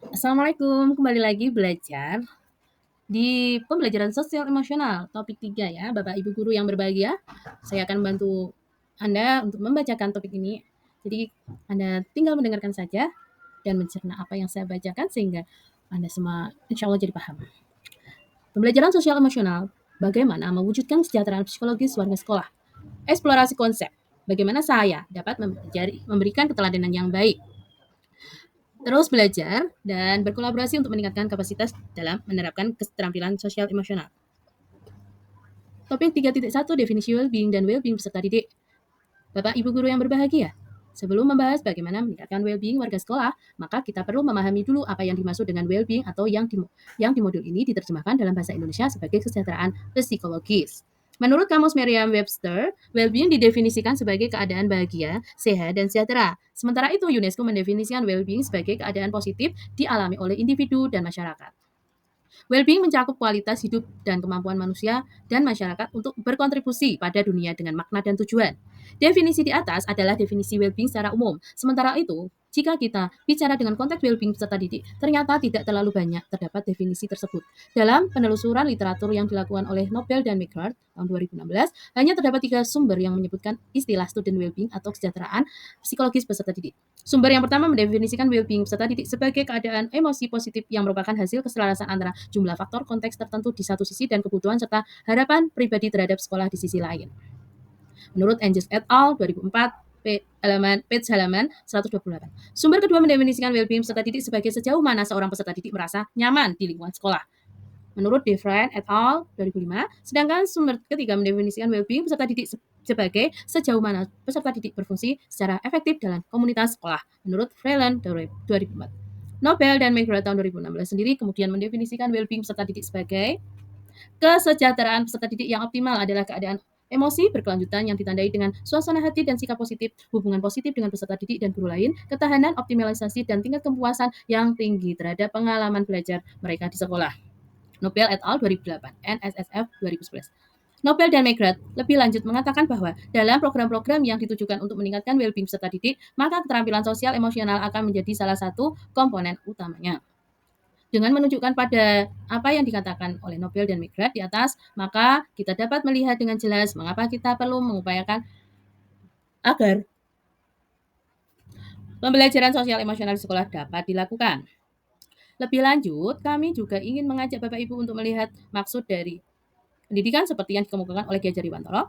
Assalamualaikum, kembali lagi belajar di pembelajaran sosial emosional, topik 3 ya, Bapak Ibu guru yang berbahagia. Saya akan bantu Anda untuk membacakan topik ini. Jadi Anda tinggal mendengarkan saja dan mencerna apa yang saya bacakan sehingga Anda semua insya Allah jadi paham. Pembelajaran sosial emosional, bagaimana mewujudkan kesejahteraan psikologis warga sekolah. Eksplorasi konsep, bagaimana saya dapat memberikan keteladanan yang baik. Terus belajar dan berkolaborasi untuk meningkatkan kapasitas dalam menerapkan keterampilan sosial emosional. Topik 3.1 definisi well-being dan well-being peserta didik. Bapak Ibu guru yang berbahagia, sebelum membahas bagaimana meningkatkan well-being warga sekolah, maka kita perlu memahami dulu apa yang dimaksud dengan well-being atau yang di modul ini diterjemahkan dalam bahasa Indonesia sebagai kesejahteraan psikologis. Menurut Kamus Merriam-Webster, well-being didefinisikan sebagai keadaan bahagia, sehat, dan sejahtera. Sementara itu, UNESCO mendefinisikan well-being sebagai keadaan positif dialami oleh individu dan masyarakat. Well-being mencakup kualitas hidup dan kemampuan manusia dan masyarakat untuk berkontribusi pada dunia dengan makna dan tujuan. Definisi di atas adalah definisi well-being secara umum. Sementara itu, jika kita bicara dengan konteks well-being peserta didik, ternyata tidak terlalu banyak terdapat definisi tersebut. Dalam penelusuran literatur yang dilakukan oleh Nobel dan McGrath tahun 2016, hanya terdapat 3 sumber yang menyebutkan istilah student well-being atau kesejahteraan psikologis peserta didik. Sumber yang pertama mendefinisikan well-being peserta didik sebagai keadaan emosi positif yang merupakan hasil keselarasan antara jumlah faktor konteks tertentu di satu sisi dan kebutuhan serta harapan pribadi terhadap sekolah di sisi lain. Menurut Angels et al. 2004, page halaman 128. Sumber kedua mendefinisikan well-being peserta didik sebagai sejauh mana seorang peserta didik merasa nyaman di lingkungan sekolah. Menurut Defriend et al. 2005, sedangkan sumber ketiga mendefinisikan well-being peserta didik sebagai sejauh mana peserta didik berfungsi secara efektif dalam komunitas sekolah. Menurut Freeland 2004. Nobel dan McGrath tahun 2016 sendiri kemudian mendefinisikan well-being peserta didik sebagai kesejahteraan peserta didik yang optimal adalah keadaan emosi berkelanjutan yang ditandai dengan suasana hati dan sikap positif, hubungan positif dengan peserta didik dan guru lain, ketahanan, optimalisasi, dan tingkat kepuasan yang tinggi terhadap pengalaman belajar mereka di sekolah. Nobel et al. 2008, NSSF 2011. Nobel dan McGrath lebih lanjut mengatakan bahwa dalam program-program yang ditujukan untuk meningkatkan well-being peserta didik, maka keterampilan sosial emosional akan menjadi salah satu komponen utamanya. Dengan menunjukkan pada apa yang dikatakan oleh Nobel dan McGrath di atas, maka kita dapat melihat dengan jelas mengapa kita perlu mengupayakan agar pembelajaran sosial emosional di sekolah dapat dilakukan. Lebih lanjut, kami juga ingin mengajak Bapak Ibu untuk melihat maksud dari pendidikan seperti yang dikemukakan oleh Ki Hajar Dewantara.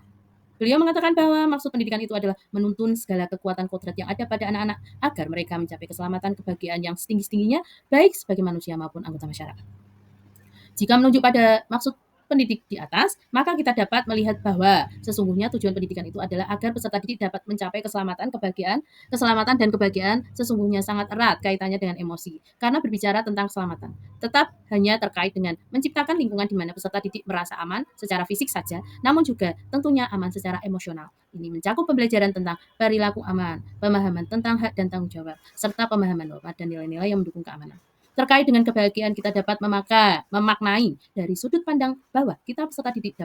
Beliau mengatakan bahwa maksud pendidikan itu adalah menuntun segala kekuatan kodrat yang ada pada anak-anak agar mereka mencapai keselamatan kebahagiaan yang setinggi-tingginya, baik sebagai manusia maupun anggota masyarakat. Jika menunjuk pada maksud pendidik di atas, maka kita dapat melihat bahwa sesungguhnya tujuan pendidikan itu adalah agar peserta didik dapat mencapai keselamatan dan kebahagiaan sesungguhnya sangat erat kaitannya dengan emosi. Karena berbicara tentang keselamatan, tetap hanya terkait dengan menciptakan lingkungan di mana peserta didik merasa aman secara fisik saja, namun juga tentunya aman secara emosional. Ini mencakup pembelajaran tentang perilaku aman, pemahaman tentang hak dan tanggung jawab, serta pemahaman norma dan nilai-nilai yang mendukung keamanan. Terkait dengan kebahagiaan, kita dapat memaknai dari sudut pandang bahwa ketika peserta didik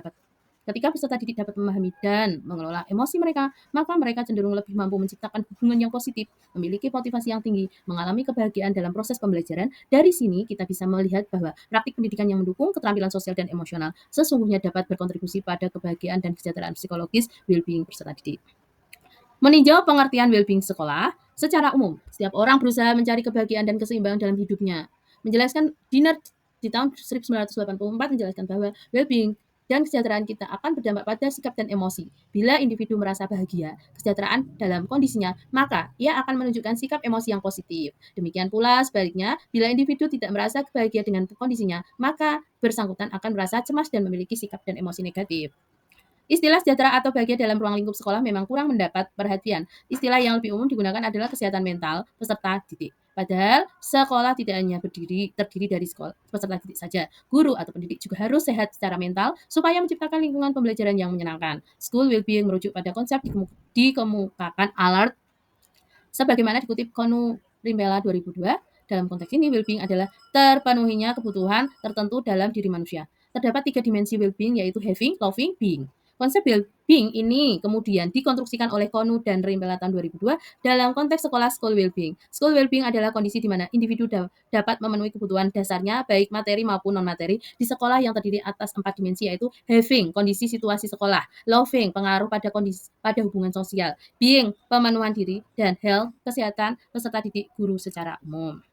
dapat memahami dan mengelola emosi mereka, maka mereka cenderung lebih mampu menciptakan hubungan yang positif, memiliki motivasi yang tinggi, mengalami kebahagiaan dalam proses pembelajaran. Dari sini kita bisa melihat bahwa praktik pendidikan yang mendukung keterampilan sosial dan emosional sesungguhnya dapat berkontribusi pada kebahagiaan dan kesejahteraan psikologis well-being peserta didik. Meninjau pengertian well-being sekolah, secara umum, setiap orang berusaha mencari kebahagiaan dan keseimbangan dalam hidupnya. Menjelaskan Dinner di tahun 1984 menjelaskan bahwa well-being dan kesejahteraan kita akan berdampak pada sikap dan emosi. Bila individu merasa bahagia, kesejahteraan dalam kondisinya, maka ia akan menunjukkan sikap emosi yang positif. Demikian pula sebaliknya, bila individu tidak merasa bahagia dengan kondisinya, maka bersangkutan akan merasa cemas dan memiliki sikap dan emosi negatif. Istilah sejahtera atau bahagia dalam ruang lingkup sekolah memang kurang mendapat perhatian. Istilah yang lebih umum digunakan adalah kesehatan mental peserta didik. Padahal sekolah tidak hanya terdiri dari peserta didik saja. Guru atau pendidik juga harus sehat secara mental supaya menciptakan lingkungan pembelajaran yang menyenangkan. School well-being merujuk pada konsep dikemukakan Allard sebagaimana dikutip Konu Rimbela 2002. Dalam konteks ini, well-being adalah terpenuhinya kebutuhan tertentu dalam diri manusia. Terdapat 3 dimensi well-being, yaitu having, loving, being. Konsep well-being ini kemudian dikonstruksikan oleh Konu dan Rimpela tahun 2002 dalam konteks sekolah school well-being. School well-being adalah kondisi di mana individu dapat memenuhi kebutuhan dasarnya baik materi maupun non-materi di sekolah yang terdiri atas 4 dimensi, yaitu having, kondisi situasi sekolah, loving, pengaruh pada hubungan sosial, being, pemenuhan diri, dan health, kesehatan peserta didik guru secara umum.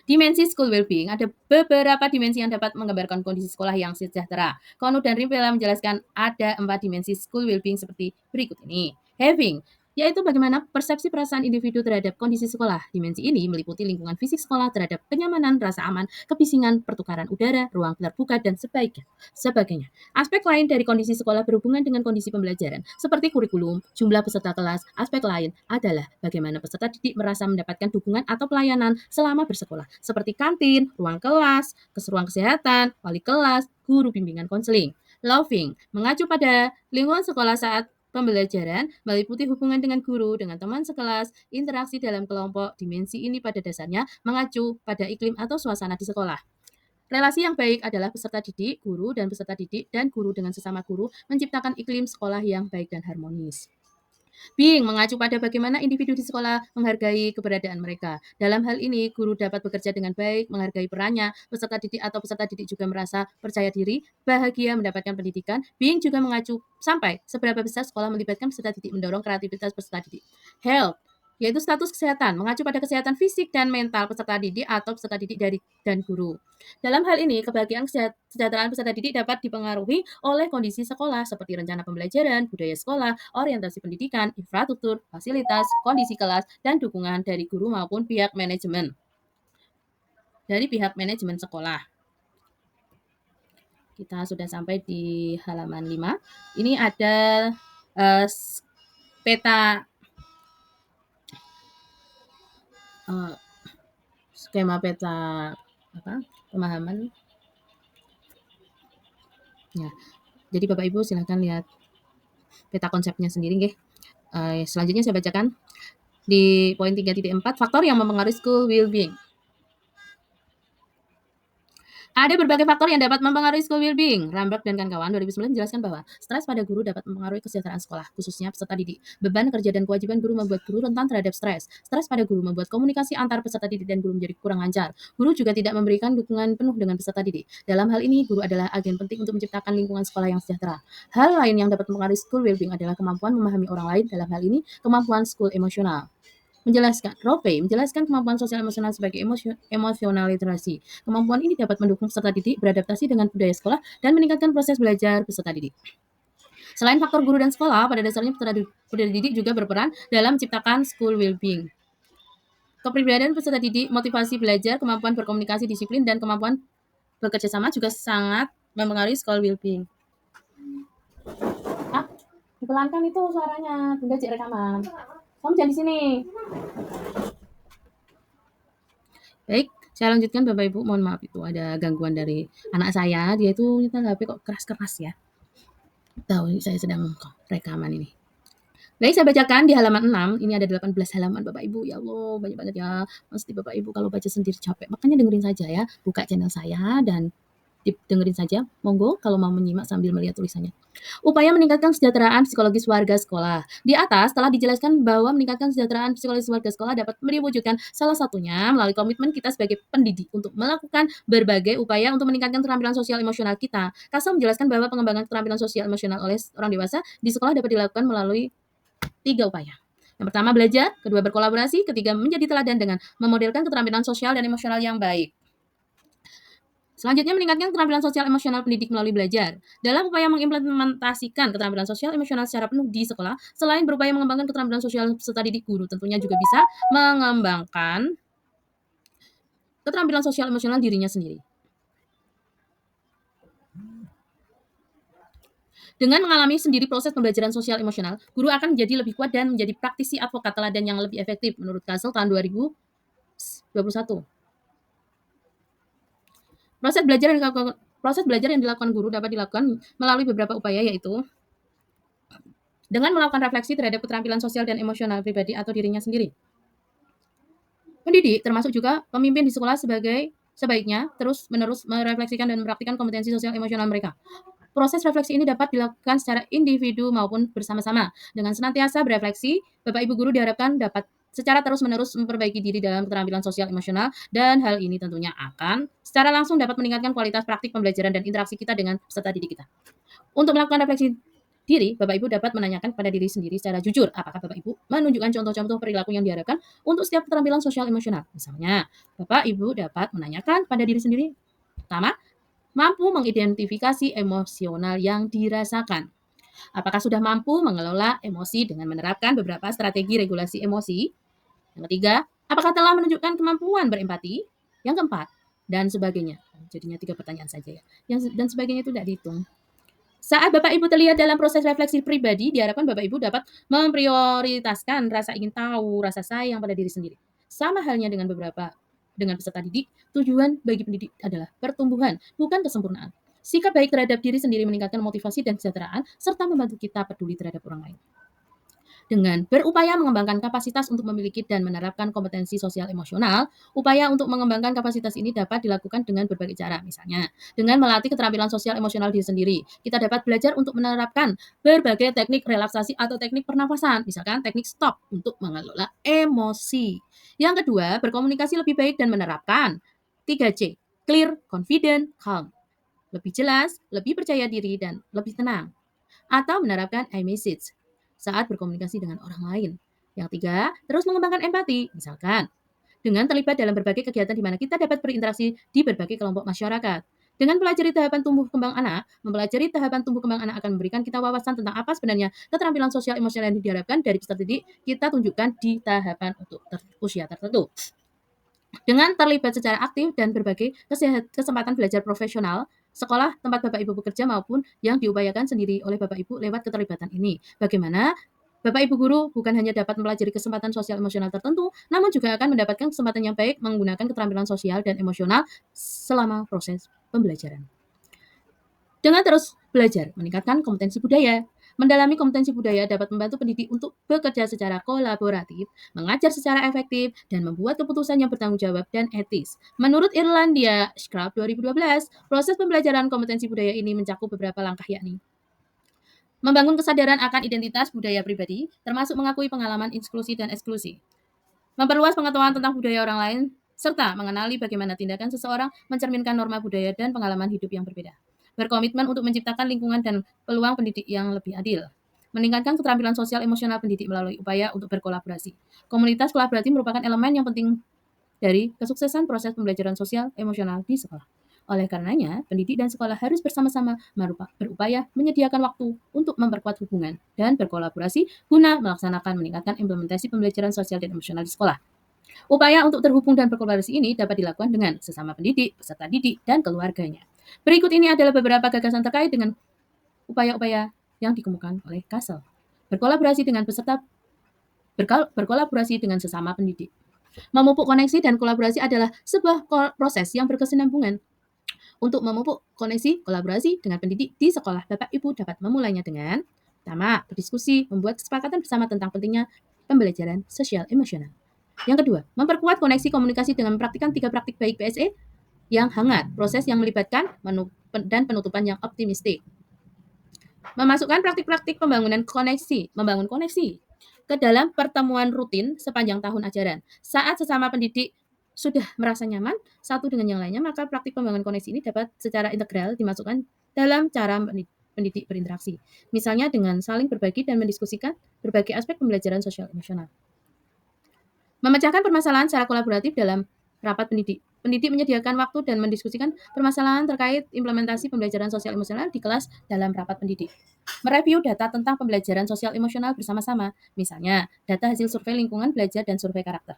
Dimensi school well-being, ada beberapa dimensi yang dapat menggambarkan kondisi sekolah yang sejahtera. Konu dan Rimpela menjelaskan ada 4 dimensi school well-being seperti berikut ini. Having, yaitu bagaimana persepsi perasaan individu terhadap kondisi sekolah. Dimensi ini meliputi lingkungan fisik sekolah terhadap kenyamanan, rasa aman, kebisingan, pertukaran udara, ruang terbuka, dan sebagainya. Aspek lain dari kondisi sekolah berhubungan dengan kondisi pembelajaran, seperti kurikulum, jumlah peserta kelas. Aspek lain adalah bagaimana peserta didik merasa mendapatkan dukungan atau pelayanan selama bersekolah, seperti kantin, ruang kelas, ruang kesehatan, wali kelas, guru bimbingan konseling. Loving, mengacu pada lingkungan sekolah saat pembelajaran, meliputi hubungan dengan guru, dengan teman sekelas, interaksi dalam kelompok. Dimensi ini pada dasarnya mengacu pada iklim atau suasana di sekolah. Relasi yang baik adalah peserta didik, guru, dan peserta didik, dan guru dengan sesama guru menciptakan iklim sekolah yang baik dan harmonis. Being mengacu pada bagaimana individu di sekolah menghargai keberadaan mereka. Dalam hal ini, guru dapat bekerja dengan baik, menghargai perannya, peserta didik juga merasa percaya diri, bahagia mendapatkan pendidikan. Being juga mengacu sampai seberapa besar sekolah melibatkan peserta didik, mendorong kreativitas peserta didik. Health, yaitu status kesehatan, mengacu pada kesehatan fisik dan mental peserta didik atau peserta didik dan guru. Dalam hal ini, kebahagiaan kesejahteraan peserta didik dapat dipengaruhi oleh kondisi sekolah seperti rencana pembelajaran, budaya sekolah, orientasi pendidikan, infrastruktur, fasilitas, kondisi kelas, dan dukungan dari guru maupun pihak manajemen. Sekolah. Kita sudah sampai di halaman 5. Ini ada peta skema peta pemahaman. Ya. Jadi Bapak Ibu silahkan lihat peta konsepnya sendiri nggih. Selanjutnya saya bacakan di poin 3.4, faktor yang mempengaruhi school well-being. Ada berbagai faktor yang dapat mempengaruhi school well-being. Ramberg dan kawan-kawan 2009 menjelaskan bahwa stres pada guru dapat mempengaruhi kesejahteraan sekolah, khususnya peserta didik. Beban kerja dan kewajiban guru membuat guru rentan terhadap stres. Stres pada guru membuat komunikasi antar peserta didik dan guru menjadi kurang lancar. Guru juga tidak memberikan dukungan penuh dengan peserta didik. Dalam hal ini, guru adalah agen penting untuk menciptakan lingkungan sekolah yang sejahtera. Hal lain yang dapat mempengaruhi school well-being adalah kemampuan memahami orang lain, dalam hal ini kemampuan school emosional. Menjelaskan kemampuan sosial emosional sebagai emosional literasi. Kemampuan ini dapat mendukung peserta didik beradaptasi dengan budaya sekolah dan meningkatkan proses belajar peserta didik. Selain faktor guru dan sekolah, pada dasarnya peserta didik juga berperan dalam menciptakan school well-being. Kepribadian peserta didik, motivasi belajar, kemampuan berkomunikasi, disiplin, dan kemampuan bekerja sama juga sangat mempengaruhi school well-being. Dipelankan itu suaranya, Bunda cek rekaman. Kamu jangan di sini. Baik, saya lanjutkan Bapak Ibu. Mohon maaf itu ada gangguan dari anak saya. Dia itu nyetel HP kok keras-keras ya. Tahu saya sedang rekaman ini. Baik, saya bacakan di halaman 6. Ini ada 18 halaman Bapak Ibu. Ya Allah, banyak banget ya. Mesti Bapak Ibu kalau baca sendiri capek. Makanya dengerin saja ya. Buka channel saya dan dengerin saja. Monggo kalau mau menyimak sambil melihat tulisannya. Upaya meningkatkan kesejahteraan psikologis warga sekolah. Di atas telah dijelaskan bahwa meningkatkan kesejahteraan psikologis warga sekolah dapat diwujudkan salah satunya melalui komitmen kita sebagai pendidik untuk melakukan berbagai upaya untuk meningkatkan keterampilan sosial emosional kita. Kasau menjelaskan bahwa pengembangan keterampilan sosial emosional oleh orang dewasa di sekolah dapat dilakukan melalui 3 upaya. Yang pertama belajar, kedua berkolaborasi, ketiga menjadi teladan dengan memodelkan keterampilan sosial dan emosional yang baik. Selanjutnya, meningkatkan keterampilan sosial emosional pendidik melalui belajar. Dalam upaya mengimplementasikan keterampilan sosial emosional secara penuh di sekolah, selain berupaya mengembangkan keterampilan sosial peserta didik, guru tentunya juga bisa mengembangkan keterampilan sosial emosional dirinya sendiri. Dengan mengalami sendiri proses pembelajaran sosial emosional, guru akan menjadi lebih kuat dan menjadi praktisi advokat teladan yang lebih efektif menurut Kasel tahun 2021. Proses belajar yang dilakukan guru dapat dilakukan melalui beberapa upaya, yaitu dengan melakukan refleksi terhadap keterampilan sosial dan emosional pribadi atau dirinya sendiri. Pendidik, termasuk juga pemimpin di sekolah sebaiknya terus-menerus merefleksikan dan mempraktikkan kompetensi sosial emosional mereka. Proses refleksi ini dapat dilakukan secara individu maupun bersama-sama. Dengan senantiasa berefleksi, Bapak Ibu guru diharapkan dapat secara terus-menerus memperbaiki diri dalam keterampilan sosial emosional, dan hal ini tentunya akan secara langsung dapat meningkatkan kualitas praktik pembelajaran dan interaksi kita dengan peserta didik kita. Untuk melakukan refleksi diri, Bapak Ibu dapat menanyakan kepada diri sendiri secara jujur, apakah Bapak Ibu menunjukkan contoh-contoh perilaku yang diharapkan untuk setiap keterampilan sosial emosional. Misalnya, Bapak Ibu dapat menanyakan pada diri sendiri, pertama, mampu mengidentifikasi emosional yang dirasakan. Apakah sudah mampu mengelola emosi dengan menerapkan beberapa strategi regulasi emosi? Yang ketiga, apakah telah menunjukkan kemampuan berempati? Yang keempat, dan sebagainya. Jadinya 3 pertanyaan saja ya. Dan sebagainya itu tidak dihitung. Saat Bapak Ibu terlihat dalam proses refleksi pribadi, diharapkan Bapak Ibu dapat memprioritaskan rasa ingin tahu, rasa sayang pada diri sendiri. Sama halnya dengan peserta didik, tujuan bagi pendidik adalah pertumbuhan, bukan kesempurnaan. Sikap baik terhadap diri sendiri meningkatkan motivasi dan kesejahteraan, serta membantu kita peduli terhadap orang lain. Dengan berupaya mengembangkan kapasitas untuk memiliki dan menerapkan kompetensi sosial emosional, upaya untuk mengembangkan kapasitas ini dapat dilakukan dengan berbagai cara. Misalnya, dengan melatih keterampilan sosial emosional diri sendiri, kita dapat belajar untuk menerapkan berbagai teknik relaksasi atau teknik pernafasan, misalkan teknik stop untuk mengelola emosi. Yang kedua, berkomunikasi lebih baik dan menerapkan 3C, clear, confident, calm. Lebih jelas, lebih percaya diri, dan lebih tenang. Atau menerapkan iMessage saat berkomunikasi dengan orang lain. Yang tiga, terus mengembangkan empati. Misalkan, dengan terlibat dalam berbagai kegiatan di mana kita dapat berinteraksi di berbagai kelompok masyarakat. Dengan mempelajari tahapan tumbuh kembang anak, mempelajari tahapan tumbuh kembang anak akan memberikan kita wawasan tentang apa sebenarnya keterampilan sosial emosional yang diharapkan dari peserta didik kita tunjukkan di tahapan untuk usia tertentu. Dengan terlibat secara aktif dan berbagai kesempatan belajar profesional, sekolah tempat Bapak Ibu bekerja maupun yang diupayakan sendiri oleh Bapak Ibu lewat keterlibatan ini. Bagaimana Bapak Ibu guru bukan hanya dapat mempelajari kesempatan sosial emosional tertentu, namun juga akan mendapatkan kesempatan yang baik menggunakan keterampilan sosial dan emosional selama proses pembelajaran. Dengan terus belajar, meningkatkan kompetensi budaya. Mendalami kompetensi budaya dapat membantu pendidik untuk bekerja secara kolaboratif, mengajar secara efektif, dan membuat keputusan yang bertanggung jawab dan etis. Menurut Irlandia Scrub 2012, proses pembelajaran kompetensi budaya ini mencakup beberapa langkah, yakni membangun kesadaran akan identitas budaya pribadi, termasuk mengakui pengalaman inklusi dan eksklusi, memperluas pengetahuan tentang budaya orang lain, serta mengenali bagaimana tindakan seseorang mencerminkan norma budaya dan pengalaman hidup yang berbeda. Berkomitmen untuk menciptakan lingkungan dan peluang pendidik yang lebih adil. Meningkatkan keterampilan sosial emosional pendidik melalui upaya untuk berkolaborasi. Komunitas kolaboratif merupakan elemen yang penting dari kesuksesan proses pembelajaran sosial emosional di sekolah. Oleh karenanya, pendidik dan sekolah harus bersama-sama berupaya menyediakan waktu untuk memperkuat hubungan dan berkolaborasi guna meningkatkan implementasi pembelajaran sosial dan emosional di sekolah. Upaya untuk terhubung dan berkolaborasi ini dapat dilakukan dengan sesama pendidik, peserta didik, dan keluarganya. Berikut ini adalah beberapa gagasan terkait dengan upaya-upaya yang dikemukakan oleh Kasel. Berkolaborasi dengan sesama pendidik. Memupuk koneksi dan kolaborasi adalah sebuah proses yang berkesinambungan. Untuk memupuk koneksi kolaborasi dengan pendidik di sekolah, Bapak Ibu dapat memulainya dengan pertama, berdiskusi, membuat kesepakatan bersama tentang pentingnya pembelajaran sosial emosional. Yang kedua, memperkuat koneksi komunikasi dengan mempraktikkan 3 praktik baik PSE yang hangat, proses yang melibatkan dan penutupan yang optimistik. Memasukkan praktik-praktik membangun koneksi ke dalam pertemuan rutin sepanjang tahun ajaran. Saat sesama pendidik sudah merasa nyaman satu dengan yang lainnya, maka praktik pembangunan koneksi ini dapat secara integral dimasukkan dalam cara pendidik berinteraksi. Misalnya dengan saling berbagi dan mendiskusikan berbagai aspek pembelajaran sosial emosional. Memecahkan permasalahan secara kolaboratif dalam rapat pendidik. Pendidik menyediakan waktu dan mendiskusikan permasalahan terkait implementasi pembelajaran sosial emosional di kelas dalam rapat pendidik. Mereview data tentang pembelajaran sosial emosional bersama-sama, misalnya data hasil survei lingkungan belajar dan survei karakter.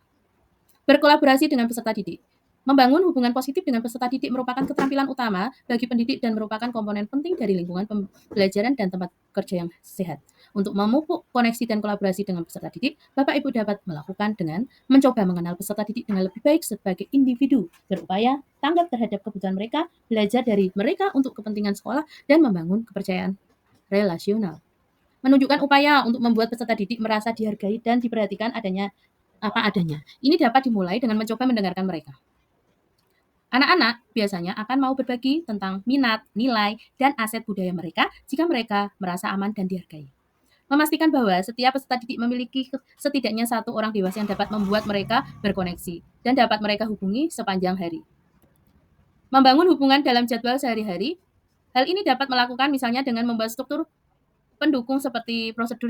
Berkolaborasi dengan peserta didik. Membangun hubungan positif dengan peserta didik merupakan keterampilan utama bagi pendidik dan merupakan komponen penting dari lingkungan pembelajaran dan tempat kerja yang sehat. Untuk memupuk koneksi dan kolaborasi dengan peserta didik, Bapak Ibu dapat melakukan dengan mencoba mengenal peserta didik dengan lebih baik sebagai individu, berupaya tanggap terhadap kebutuhan mereka, belajar dari mereka untuk kepentingan sekolah, dan membangun kepercayaan relasional. Menunjukkan upaya untuk membuat peserta didik merasa dihargai dan diperhatikan apa adanya. Ini dapat dimulai dengan mencoba mendengarkan mereka. Anak-anak biasanya akan mau berbagi tentang minat, nilai, dan aset budaya mereka jika mereka merasa aman dan dihargai. Memastikan bahwa setiap peserta didik memiliki setidaknya satu orang dewasa yang dapat membuat mereka berkoneksi dan dapat mereka hubungi sepanjang hari. Membangun hubungan dalam jadwal sehari-hari, hal ini dapat melakukan misalnya dengan membuat struktur pendukung seperti prosedur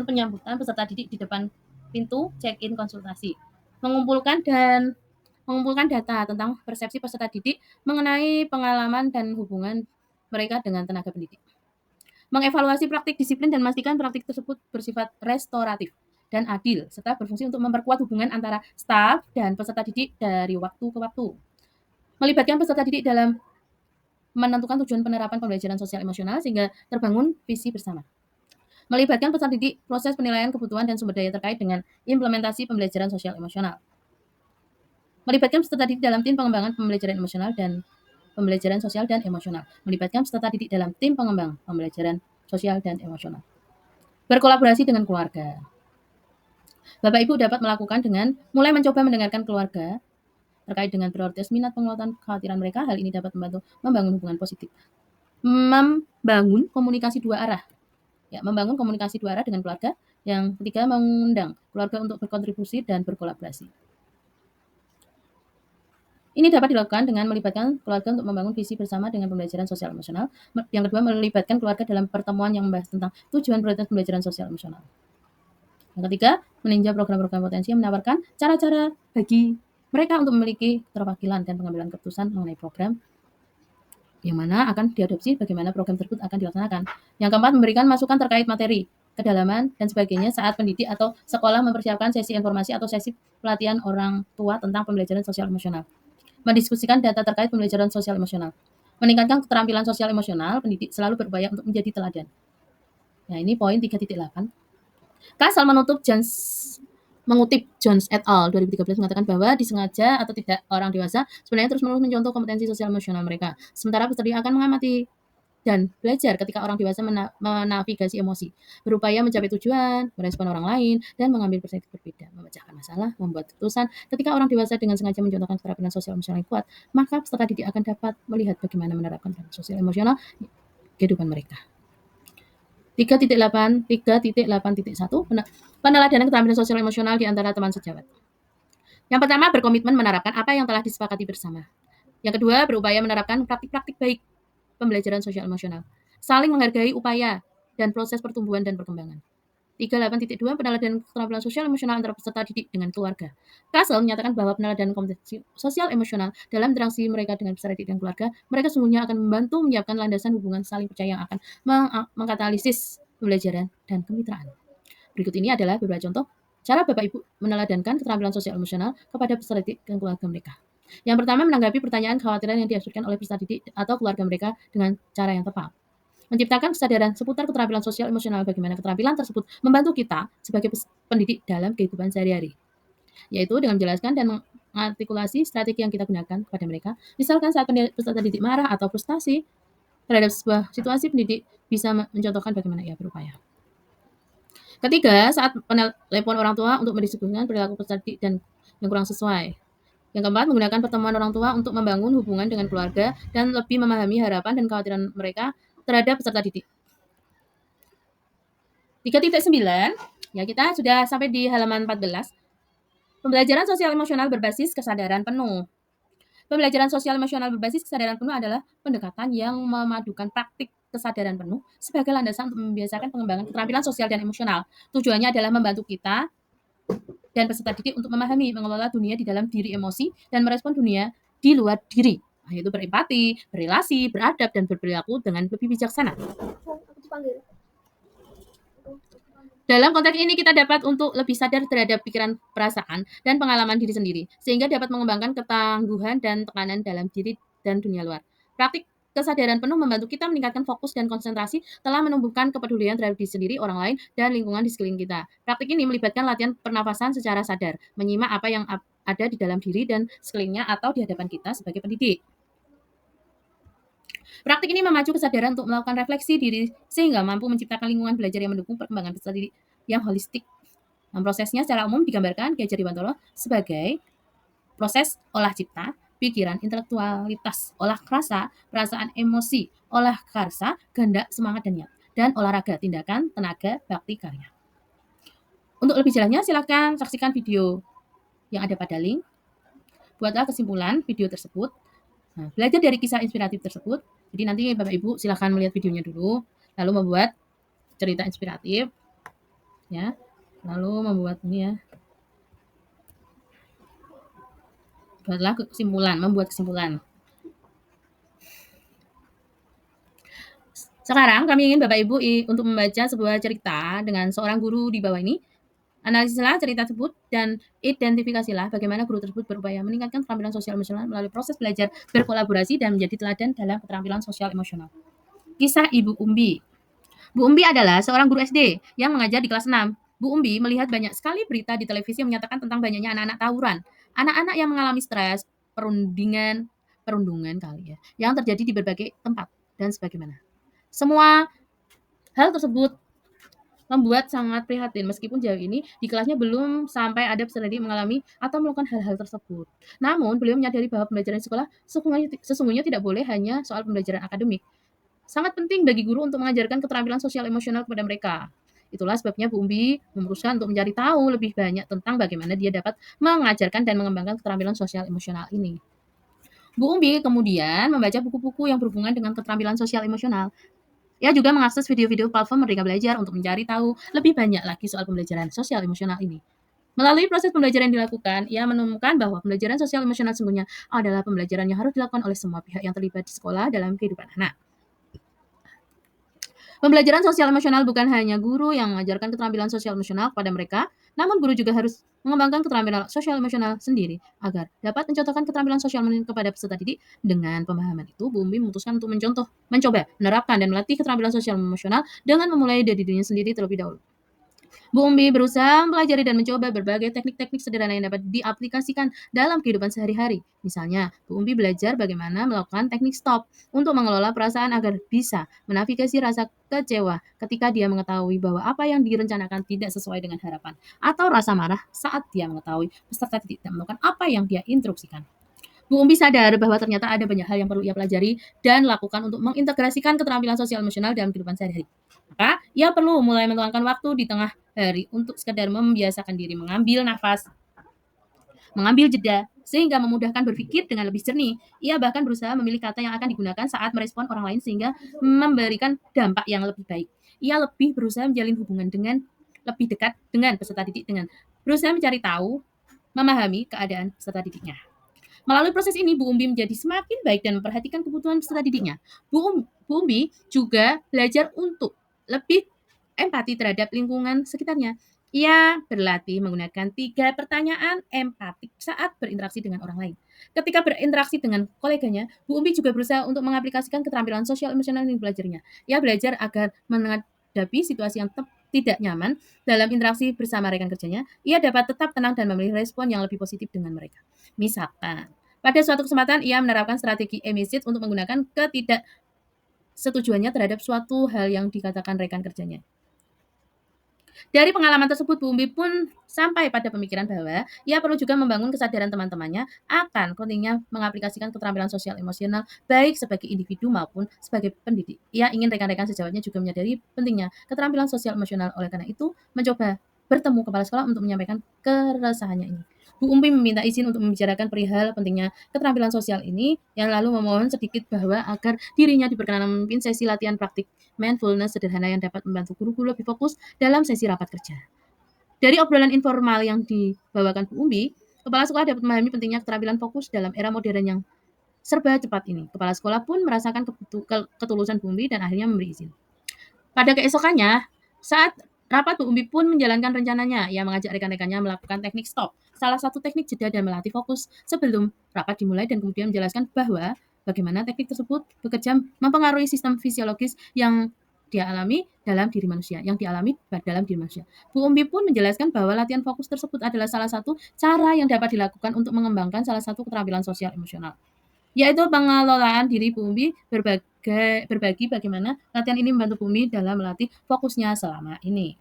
penyambutan peserta didik di depan pintu check-in konsultasi. Mengumpulkan data tentang persepsi peserta didik mengenai pengalaman dan hubungan mereka dengan tenaga pendidik. Mengevaluasi praktik disiplin dan memastikan praktik tersebut bersifat restoratif dan adil, serta berfungsi untuk memperkuat hubungan antara staf dan peserta didik dari waktu ke waktu. Melibatkan peserta didik dalam menentukan tujuan penerapan pembelajaran sosial emosional sehingga terbangun visi bersama. Melibatkan peserta didik proses penilaian kebutuhan dan sumber daya terkait dengan implementasi pembelajaran sosial emosional. Melibatkan peserta didik dalam tim pengembangan pembelajaran emosional dan pembelajaran sosial dan emosional. Melibatkan peserta didik dalam tim pengembang pembelajaran sosial dan emosional. Berkolaborasi dengan keluarga. Bapak Ibu dapat melakukan dengan mulai mencoba mendengarkan keluarga terkait dengan prioritas minat penguatan kekhawatiran mereka. Hal ini dapat membantu membangun hubungan positif. Membangun komunikasi dua arah. Ya, membangun komunikasi dua arah dengan keluarga. Yang ketiga, mengundang keluarga untuk berkontribusi dan berkolaborasi. Ini dapat dilakukan dengan melibatkan keluarga untuk membangun visi bersama dengan pembelajaran sosial emosional. Yang kedua, melibatkan keluarga dalam pertemuan yang membahas tentang tujuan prioritas pembelajaran sosial emosional. Yang ketiga, meninjau program-program potensi yang menawarkan cara-cara bagi mereka untuk memiliki keterwakilan dan pengambilan keputusan mengenai program yang mana akan diadopsi, bagaimana program tersebut akan dilaksanakan. Yang keempat, memberikan masukan terkait materi, kedalaman, dan sebagainya saat pendidik atau sekolah mempersiapkan sesi informasi atau sesi pelatihan orang tua tentang pembelajaran sosial emosional. Mendiskusikan data terkait pembelajaran sosial emosional. Meningkatkan keterampilan sosial emosional, pendidik selalu berupaya untuk menjadi teladan. Nah, ini poin 3.8. Kasal mengutip Jones et al. 2013 mengatakan bahwa disengaja atau tidak orang dewasa sebenarnya terus-menerus mencontoh kompetensi sosial emosional mereka. Sementara peserta akan mengamati dan belajar ketika orang dewasa menavigasi emosi, berupaya mencapai tujuan, merespon orang lain, dan mengambil perspektif berbeda, memecahkan masalah, membuat keputusan. Ketika orang dewasa dengan sengaja mencontohkan keterampilan sosial emosional yang kuat, maka peserta didik akan dapat melihat bagaimana menerapkan sosial emosional kehidupan mereka. 3.8.1 peneladanan keterampilan sosial emosional di antara teman sejawat. Yang pertama, berkomitmen menerapkan apa yang telah disepakati bersama. Yang kedua, berupaya menerapkan praktik-praktik baik pembelajaran sosial emosional. Saling menghargai upaya dan proses pertumbuhan dan perkembangan. 3.8.2 peneladanan keterampilan sosial emosional antara peserta didik dengan keluarga. Kasel menyatakan bahwa peneladanan kompetensi sosial emosional dalam interaksi mereka dengan peserta didik dan keluarga, mereka sungguhnya akan membantu menyiapkan landasan hubungan saling percaya yang akan mengkatalisis pembelajaran dan kemitraan. Berikut ini adalah beberapa contoh cara Bapak Ibu meneladankan keterampilan sosial emosional kepada peserta didik dan keluarga mereka. Yang pertama, menanggapi pertanyaan kekhawatiran yang diajukan oleh peserta didik atau keluarga mereka dengan cara yang tepat. Menciptakan kesadaran seputar keterampilan sosial emosional, bagaimana keterampilan tersebut membantu kita sebagai pendidik dalam kehidupan sehari-hari, yaitu dengan menjelaskan dan mengartikulasi strategi yang kita gunakan kepada mereka. Misalkan saat peserta didik marah atau frustasi terhadap sebuah situasi, pendidik bisa mencontohkan bagaimana ia berupaya. Ketiga, saat telepon orang tua untuk mendiskusikan perilaku peserta didik dan yang kurang sesuai. Yang keempat, menggunakan pertemuan orang tua untuk membangun hubungan dengan keluarga dan lebih memahami harapan dan kekhawatiran mereka terhadap peserta didik. 3.9, ya kita sudah sampai di halaman 14. Pembelajaran sosial emosional berbasis kesadaran penuh. Pembelajaran sosial emosional berbasis kesadaran penuh adalah pendekatan yang memadukan praktik kesadaran penuh sebagai landasan untuk membiasakan pengembangan keterampilan sosial dan emosional. Tujuannya adalah membantu kita dan peserta didik untuk memahami, mengelola dunia di dalam diri emosi dan merespon dunia di luar diri, yaitu berempati, berrelasi, beradab, dan berperilaku dengan lebih bijaksana. Dalam konteks ini kita dapat untuk lebih sadar terhadap pikiran, perasaan, dan pengalaman diri sendiri, sehingga dapat mengembangkan ketangguhan dan tekanan dalam diri dan dunia luar. Praktik kesadaran penuh membantu kita meningkatkan fokus dan konsentrasi, telah menumbuhkan kepedulian terhadap diri sendiri, orang lain, dan lingkungan di sekeliling kita. Praktik ini melibatkan latihan pernafasan secara sadar, menyimak apa yang ada di dalam diri dan sekelilingnya atau di hadapan kita sebagai pendidik. Praktik ini memacu kesadaran untuk melakukan refleksi diri sehingga mampu menciptakan lingkungan belajar yang mendukung perkembangan peserta didik yang holistik. Prosesnya secara umum digambarkan Ki Hajar Dewantara sebagai proses olah cipta, pikiran, intelektualitas, olah rasa, perasaan emosi, olah karsa, kehendak, semangat, dan niat. Dan olahraga, tindakan, tenaga, bakti, karya. Untuk lebih jelasnya silakan saksikan video yang ada pada link. Buatlah kesimpulan video tersebut. Nah, belajar dari kisah inspiratif tersebut. Jadi nanti Bapak Ibu silakan melihat videonya dulu, lalu membuat cerita inspiratif, ya. Lalu membuat ini ya. Buatlah kesimpulan, membuat kesimpulan. Sekarang kami ingin Bapak Ibu untuk membaca sebuah cerita dengan seorang guru di bawah ini. Analisislah cerita tersebut dan identifikasilah bagaimana guru tersebut berupaya meningkatkan keterampilan sosial emosional melalui proses belajar berkolaborasi dan menjadi teladan dalam keterampilan sosial emosional. Kisah Ibu Umbi. Bu Umbi adalah seorang guru SD yang mengajar di kelas 6. Bu Umbi melihat banyak sekali berita di televisi yang menyatakan tentang banyaknya anak-anak tawuran. Anak-anak yang mengalami stres, perundungan kali ya, yang terjadi di berbagai tempat dan sebagaimana. Semua hal tersebut membuat sangat prihatin meskipun jauh ini di kelasnya belum sampai ada peserta didik mengalami atau melakukan hal-hal tersebut. Namun, beliau menyadari bahwa pembelajaran di sekolah sesungguhnya tidak boleh hanya soal pembelajaran akademik. Sangat penting bagi guru untuk mengajarkan keterampilan sosial emosional kepada mereka. Itulah sebabnya Bu Umbi memutuskan untuk mencari tahu lebih banyak tentang bagaimana dia dapat mengajarkan dan mengembangkan keterampilan sosial emosional ini. Bu Umbi kemudian membaca buku-buku yang berhubungan dengan keterampilan sosial emosional. Ia juga mengakses video-video platform Merdeka Belajar untuk mencari tahu lebih banyak lagi soal pembelajaran sosial emosional ini. Melalui proses pembelajaran yang dilakukan, ia menemukan bahwa pembelajaran sosial emosional sesungguhnya adalah pembelajaran yang harus dilakukan oleh semua pihak yang terlibat di sekolah dalam kehidupan anak. Pembelajaran sosial emosional bukan hanya guru yang mengajarkan keterampilan sosial emosional kepada mereka, namun guru juga harus mengembangkan keterampilan sosial emosional sendiri agar dapat mencontohkan keterampilan sosial emosional kepada peserta didik. Dengan pemahaman itu, Bu Umbi memutuskan untuk mencoba, menerapkan dan melatih keterampilan sosial emosional dengan memulai dari dirinya sendiri terlebih dahulu. Bu Umbi berusaha mempelajari dan mencoba berbagai teknik-teknik sederhana yang dapat diaplikasikan dalam kehidupan sehari-hari. Misalnya, Bu Umbi belajar bagaimana melakukan teknik stop untuk mengelola perasaan agar bisa menavigasi rasa kecewa ketika dia mengetahui bahwa apa yang direncanakan tidak sesuai dengan harapan, atau rasa marah saat dia mengetahui peserta tidak melakukan apa yang dia instruksikan. Bu Umbi sadar bahwa ternyata ada banyak hal yang perlu ia pelajari dan lakukan untuk mengintegrasikan keterampilan sosial emosional dalam kehidupan sehari-hari. Maka, ia perlu mulai meluangkan waktu di tengah hari untuk sekedar membiasakan diri mengambil nafas, mengambil jeda, sehingga memudahkan berpikir dengan lebih jernih. Ia bahkan berusaha memilih kata yang akan digunakan saat merespon orang lain sehingga memberikan dampak yang lebih baik. Ia lebih berusaha menjalin hubungan dengan lebih dekat dengan peserta didik dengan berusaha mencari tahu, memahami keadaan peserta didiknya. Melalui proses ini, Bu Umbi menjadi semakin baik dan memperhatikan kebutuhan peserta didiknya. Bu Umbi juga belajar untuk lebih empati terhadap lingkungan sekitarnya. Ia berlatih menggunakan 3 pertanyaan empatik saat berinteraksi dengan orang lain. Ketika berinteraksi dengan koleganya, Bu Umbi juga berusaha untuk mengaplikasikan keterampilan sosial emosional yang dipelajarinya. Ia belajar agar menghadapi situasi yang tidak nyaman dalam interaksi bersama rekan kerjanya, ia dapat tetap tenang dan memilih respon yang lebih positif dengan mereka. Misalkan, pada suatu kesempatan ia menerapkan strategi e-message untuk menggunakan ketidaksetujuannya terhadap suatu hal yang dikatakan rekan kerjanya. Dari pengalaman tersebut, Bu Umbi pun sampai pada pemikiran bahwa ia perlu juga membangun kesadaran teman-temannya akan pentingnya mengaplikasikan keterampilan sosial emosional baik sebagai individu maupun sebagai pendidik. Ia ingin rekan-rekan sejawatnya juga menyadari pentingnya keterampilan sosial emosional. Oleh karena itu, mencoba bertemu kepala sekolah untuk menyampaikan keresahannya ini. Bu Umbi meminta izin untuk membicarakan perihal pentingnya keterampilan sosial ini, yang lalu memohon sedikit bahwa agar dirinya diperkenan memimpin sesi latihan praktik mindfulness sederhana yang dapat membantu guru-guru lebih fokus dalam sesi rapat kerja. Dari obrolan informal yang dibawakan Bu Umbi, kepala sekolah dapat memahami pentingnya keterampilan fokus dalam era modern yang serba cepat ini. Kepala sekolah pun merasakan ketulusan Bu Umbi dan akhirnya memberi izin. Pada keesokannya, saat rapat, Bu Umbi pun menjalankan rencananya. Ia mengajak rekan-rekannya melakukan teknik stop, salah satu teknik jeda dan melatih fokus sebelum rapat dimulai, dan kemudian menjelaskan bahwa bagaimana teknik tersebut bekerja mempengaruhi sistem fisiologis yang dialami dalam diri manusia. Bu Umbi pun menjelaskan bahwa latihan fokus tersebut adalah salah satu cara yang dapat dilakukan untuk mengembangkan salah satu keterampilan sosial emosional, yaitu pengelolaan diri. Bu Umbi berbagi bagaimana latihan ini membantu Bu Umbi dalam melatih fokusnya selama ini.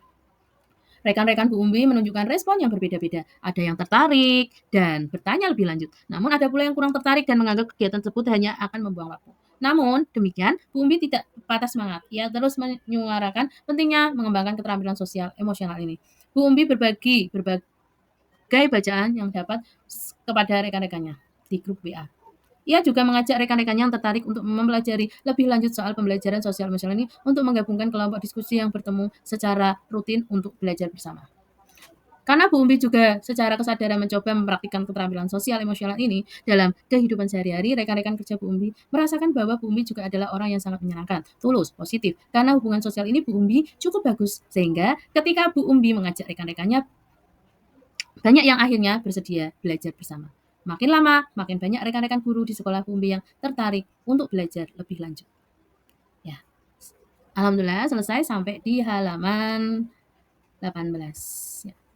Rekan-rekan Bu Umbi menunjukkan respon yang berbeda-beda. Ada yang tertarik dan bertanya lebih lanjut. Namun ada pula yang kurang tertarik dan menganggap kegiatan tersebut hanya akan membuang waktu. Namun demikian, Bu Umbi tidak patah semangat. Ia terus menyuarakan pentingnya mengembangkan keterampilan sosial emosional ini. Bu Umbi berbagai bacaan yang dapat kepada rekan-rekannya di grup WA. Ia juga mengajak rekan-rekannya yang tertarik untuk mempelajari lebih lanjut soal pembelajaran sosial emosional ini untuk menggabungkan kelompok diskusi yang bertemu secara rutin untuk belajar bersama. Karena Bu Umbi juga secara kesadaran mencoba mempraktikkan keterampilan sosial emosional ini dalam kehidupan sehari-hari, rekan-rekan kerja Bu Umbi merasakan bahwa Bu Umbi juga adalah orang yang sangat menyenangkan, tulus, positif. Karena hubungan sosial ini Bu Umbi cukup bagus, sehingga ketika Bu Umbi mengajak rekan-rekannya, banyak yang akhirnya bersedia belajar bersama. Makin lama, makin banyak rekan-rekan guru di sekolah Bu Umbi yang tertarik untuk belajar lebih lanjut. Ya, alhamdulillah selesai sampai di halaman 18. Ya.